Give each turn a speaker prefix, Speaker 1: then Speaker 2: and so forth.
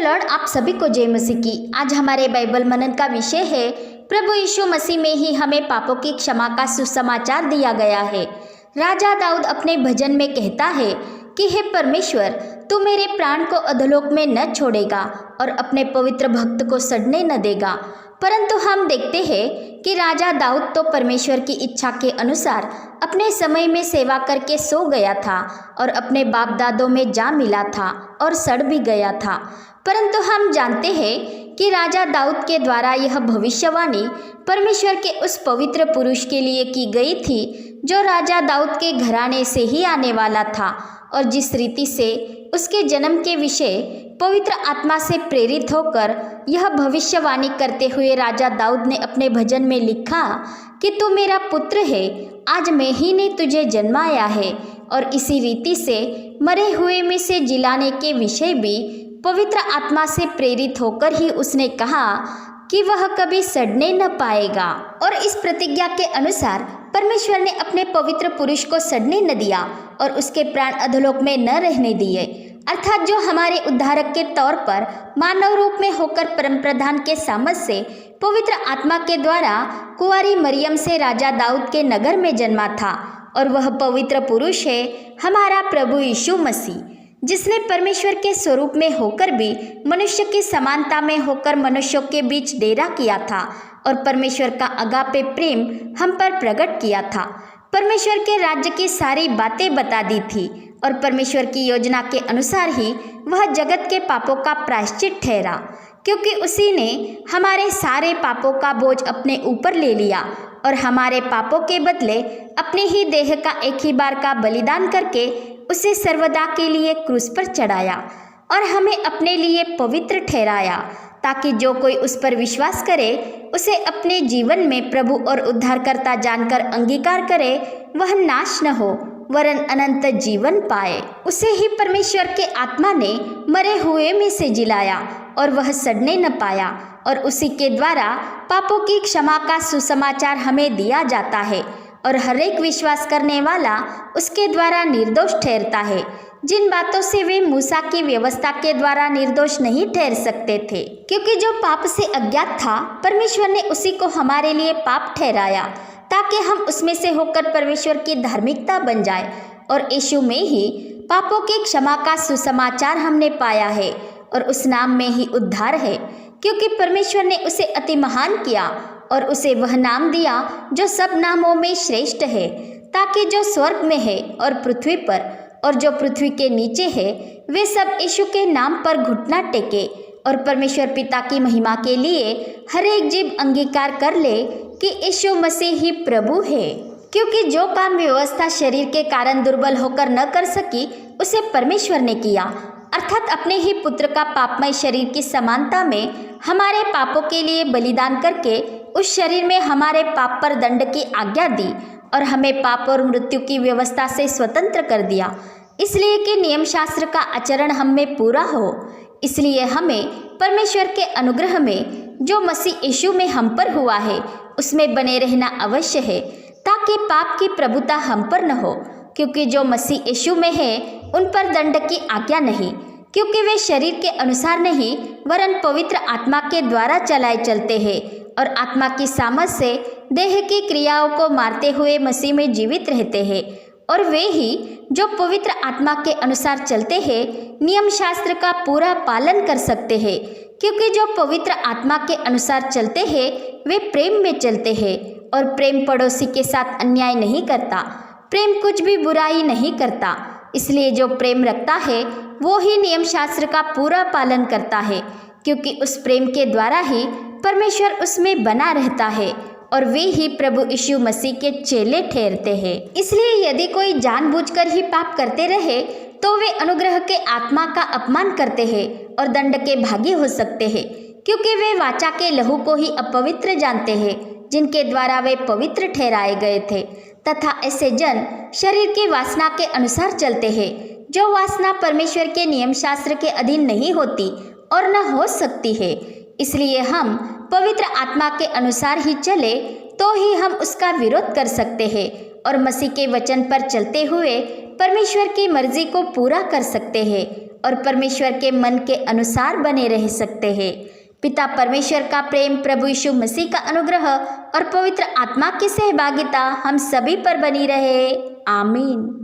Speaker 1: Praise the Lord. आप सभी को जय मसीह की। आज हमारे बाइबल मनन का विषय है प्रभु यीशु मसीह में ही हमें पापों की क्षमा का सुसमाचार दिया गया है। राजा दाऊद अपने भजन में कहता है कि हे परमेश्वर, तू मेरे प्राण को अधोलोक में न छोड़ेगा और अपने पवित्र भक्त को सड़ने न देगा। परंतु हम देखते हैं कि राजा दाऊद तो परमेश्वर की इच्छा के अनुसार अपने समय में सेवा करके सो गया था और अपने बाप दादों में जा मिला था और सड़ भी गया था। परंतु हम जानते हैं कि राजा दाऊद के द्वारा यह भविष्यवाणी परमेश्वर के उस पवित्र पुरुष के लिए की गई थी जो राजा दाऊद के घराने से ही आने वाला था, और जिस रीति से उसके जन्म के विषय पवित्र आत्मा से प्रेरित होकर यह भविष्यवाणी करते हुए राजा दाऊद ने अपने भजन में लिखा कि तू मेरा पुत्र है, आज मैं ही ने तुझे जन्माया है। और इसी रीति से मरे हुए में से जिलाने के विषय भी पवित्र आत्मा से प्रेरित होकर ही उसने कहा कि वह कभी सड़ने न पाएगा। और इस प्रतिज्ञा के अनुसार परमेश्वर ने अपने पवित्र पुरुष को सड़ने न दिया और उसके प्राण अधोलोक में न रहने दिए, अर्थात जो हमारे उद्धारक के तौर पर मानव रूप में होकर परम प्रधान के सामर्थ से पवित्र आत्मा के द्वारा कुंवारी मरियम से राजा दाऊद के नगर में जन्मा था। और वह पवित्र पुरुष है हमारा प्रभु यीशु मसीह, जिसने परमेश्वर के स्वरूप में होकर भी मनुष्य की समानता में होकर मनुष्यों के बीच डेरा किया था और परमेश्वर का अगापे प्रेम हम पर प्रकट किया था। परमेश्वर के राज्य की सारी बातें बता दी थी और परमेश्वर की योजना के अनुसार ही वह जगत के पापों का प्रायश्चित ठहरा, क्योंकि उसी ने हमारे सारे पापों का बोझ अपने ऊपर ले लिया और हमारे पापों के बदले अपने ही देह का एक ही बार का बलिदान करके उसे सर्वदा के लिए क्रूस पर चढ़ाया और हमें अपने लिए पवित्र ठहराया, ताकि जो कोई उस पर विश्वास करे उसे अपने जीवन में प्रभु और उद्धारकर्ता जानकर अंगीकार करे, वह नाश न हो वरन अनंत जीवन पाए। उसे ही परमेश्वर के आत्मा ने मरे हुए में से जिलाया और वह सड़ने न पाया, और उसी के द्वारा पापों की क्षमा का सुसमाचार हमें दिया जाता है और हर एक विश्वास करने वाला उसके द्वारा निर्दोष ठहरता है, जिन बातों से वे मूसा की व्यवस्था के द्वारा निर्दोष नहीं ठहर सकते थे। क्योंकि जो पाप से अज्ञात था, परमेश्वर ने उसी को हमारे लिए पाप ठहराया, ताकि हम उसमें से होकर परमेश्वर की धार्मिकता बन जाए। और यीशु में ही पापों की क्षमा का सुसमाचार हमने पाया है और उस नाम में ही उद्धार है, क्योंकि परमेश्वर ने उसे अति महान किया और उसे वह नाम दिया जो सब नामों में श्रेष्ठ है, ताकि जो स्वर्ग में है और पृथ्वी पर और जो पृथ्वी के नीचे है वे सब यीशु के नाम पर घुटना टेके और परमेश्वर पिता की महिमा के लिए हर एक जीव अंगीकार कर ले कि यीशु मसीह ही प्रभु है। क्योंकि जो काम व्यवस्था शरीर के कारण दुर्बल होकर न कर सकी उसे परमेश्वर ने किया, अर्थात अपने ही पुत्र का पापमय शरीर की समानता में हमारे पापों के लिए बलिदान करके उस शरीर में हमारे पाप पर दंड की आज्ञा दी और हमें पाप और मृत्यु की व्यवस्था से स्वतंत्र कर दिया, इसलिए कि नियम शास्त्र का आचरण हम में पूरा हो। इसलिए हमें परमेश्वर के अनुग्रह में जो मसीह यीशु में हम पर हुआ है उसमें बने रहना अवश्य है, ताकि पाप की प्रभुता हम पर न हो। क्योंकि जो मसीह यीशु में है उन पर दंड की आज्ञा नहीं, क्योंकि वे शरीर के अनुसार नहीं वरन पवित्र आत्मा के द्वारा चलाए चलते हैं और आत्मा की सामर्थ से देह की क्रियाओं को मारते हुए मसीह में जीवित रहते हैं। और वे ही जो पवित्र आत्मा के अनुसार चलते हैं नियम शास्त्र का पूरा पालन कर सकते हैं, क्योंकि जो पवित्र आत्मा के अनुसार चलते हैं वे प्रेम में चलते हैं। और प्रेम पड़ोसी के साथ अन्याय नहीं करता, प्रेम कुछ भी बुराई नहीं करता। इसलिए जो प्रेम रखता है वो ही नियम शास्त्र का पूरा पालन करता है, क्योंकि उस प्रेम के द्वारा ही परमेश्वर उसमें बना रहता है और वे ही प्रभु यीशु मसीह के चेले ठहरते हैं। इसलिए यदि कोई जानबूझकर ही पाप करते रहे तो वे अनुग्रह के आत्मा का अपमान करते हैं और दंड के भागी हो सकते हैं, क्योंकि वे वाचा के लहू को ही अपवित्र जानते हैं जिनके द्वारा वे पवित्र ठहराए गए थे। तथा ऐसे जन शरीर की वासना के अनुसार चलते हैं, जो वासना परमेश्वर के नियम शास्त्र के अधीन नहीं होती और न हो सकती है। इसलिए हम पवित्र आत्मा के अनुसार ही चले तो ही हम उसका विरोध कर सकते हैं और मसीह के वचन पर चलते हुए परमेश्वर की मर्जी को पूरा कर सकते हैं और परमेश्वर के मन के अनुसार बने रह सकते हैं। पिता परमेश्वर का प्रेम, प्रभु यीशु मसीह का अनुग्रह और पवित्र आत्मा की सहभागिता हम सभी पर बनी रहे। आमीन।